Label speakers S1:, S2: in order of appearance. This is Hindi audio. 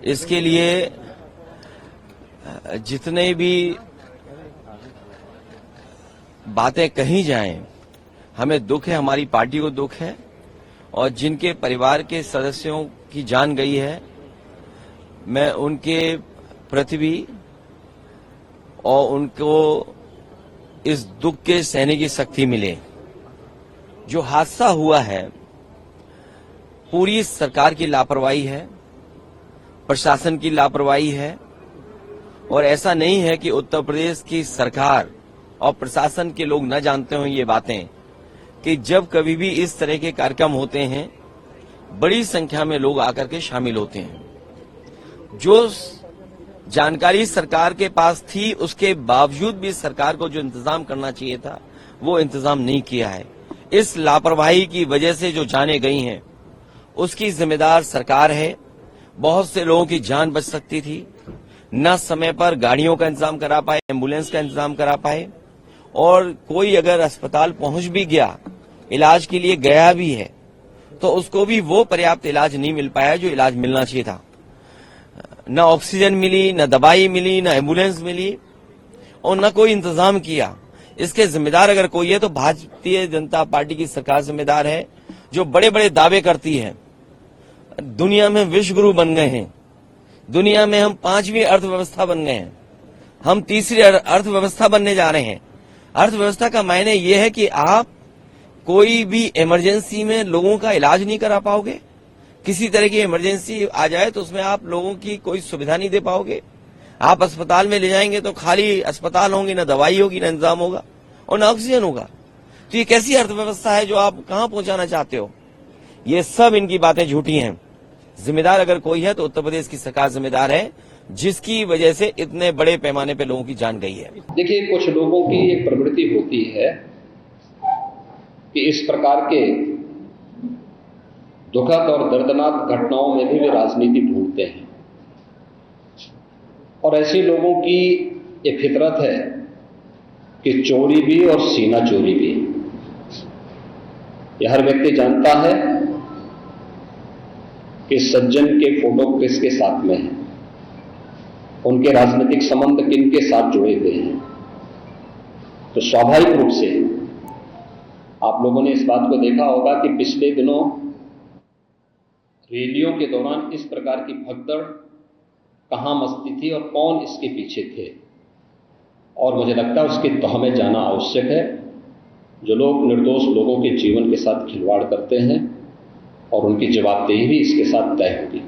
S1: इसके लिए जितने भी बातें कही जाएं, हमें दुख है, हमारी पार्टी को दुख है, और जिनके परिवार के सदस्यों की जान गई है, मैं उनके प्रति भी और उनको इस दुख के सहने की शक्ति मिले। जो हादसा हुआ है, पूरी सरकार की लापरवाही है, प्रशासन की लापरवाही है, और ऐसा नहीं है कि उत्तर प्रदेश की सरकार और प्रशासन के लोग न जानते हों ये बातें कि जब कभी भी इस तरह के कार्यक्रम होते हैं, बड़ी संख्या में लोग आकर के शामिल होते हैं। जो जानकारी सरकार के पास थी, उसके बावजूद भी सरकार को जो इंतजाम करना चाहिए था, वो इंतजाम नहीं किया है। इस लापरवाही की वजह से जो जानें गई हैं, उसकी जिम्मेदार सरकार है। बहुत से लोगों की जान बच सकती थी, न समय पर गाड़ियों का इंतजाम करा पाए, एम्बुलेंस का इंतजाम करा पाए, और कोई अगर अस्पताल पहुंच भी गया, इलाज के लिए गया भी है, तो उसको भी वो पर्याप्त इलाज नहीं मिल पाया जो इलाज मिलना चाहिए था। न ऑक्सीजन मिली, न दवाई मिली, न एम्बुलेंस मिली, और न कोई इंतजाम किया। इसके जिम्मेदार अगर कोई है तो भारतीय जनता पार्टी की सरकार जिम्मेदार है, जो बड़े बड़े दावे करती है। दुनिया में विश्व गुरु बन गए हैं, दुनिया में हम 5वीं अर्थव्यवस्था बन गए हैं, हम तीसरी अर्थव्यवस्था बनने जा रहे हैं। अर्थव्यवस्था का मायने यह है कि आप कोई भी इमरजेंसी में लोगों का इलाज नहीं करा पाओगे। किसी तरह की इमरजेंसी आ जाए तो उसमें आप लोगों की कोई सुविधा नहीं दे पाओगे। आप अस्पताल में ले जाएंगे तो खाली अस्पताल होंगे, न दवाई होगी, न इंतजाम होगा, और न ऑक्सीजन होगा। तो ये कैसी अर्थव्यवस्था है जो आप कहां पहुंचाना चाहते हो? ये सब इनकी बातें झूठी हैं। जिम्मेदार अगर कोई है तो उत्तर प्रदेश की सरकार जिम्मेदार है, जिसकी वजह से इतने बड़े पैमाने पे लोगों की जान गई है।
S2: देखिए, कुछ लोगों की एक प्रवृत्ति होती है कि इस प्रकार के दुखद और दर्दनाक घटनाओं में भी वे राजनीति ढूंढते हैं, और ऐसे लोगों की एक फितरत है कि चोरी भी और सीना चोरी भी। यह हर व्यक्ति जानता है कि सज्जन के फोटो किसके साथ में है, उनके राजनीतिक संबंध किन के साथ जुड़े हुए हैं। तो स्वाभाविक रूप से आप लोगों ने इस बात को देखा होगा कि पिछले दिनों रैलियों के दौरान इस प्रकार की भगदड़ कहां मचती थी और कौन इसके पीछे थे, और मुझे लगता है उसकी तह में जाना आवश्यक है। जो लोग निर्दोष लोगों के जीवन के साथ खिलवाड़ करते हैं, और उनकी जवाबदेही भी इसके साथ तय होगी।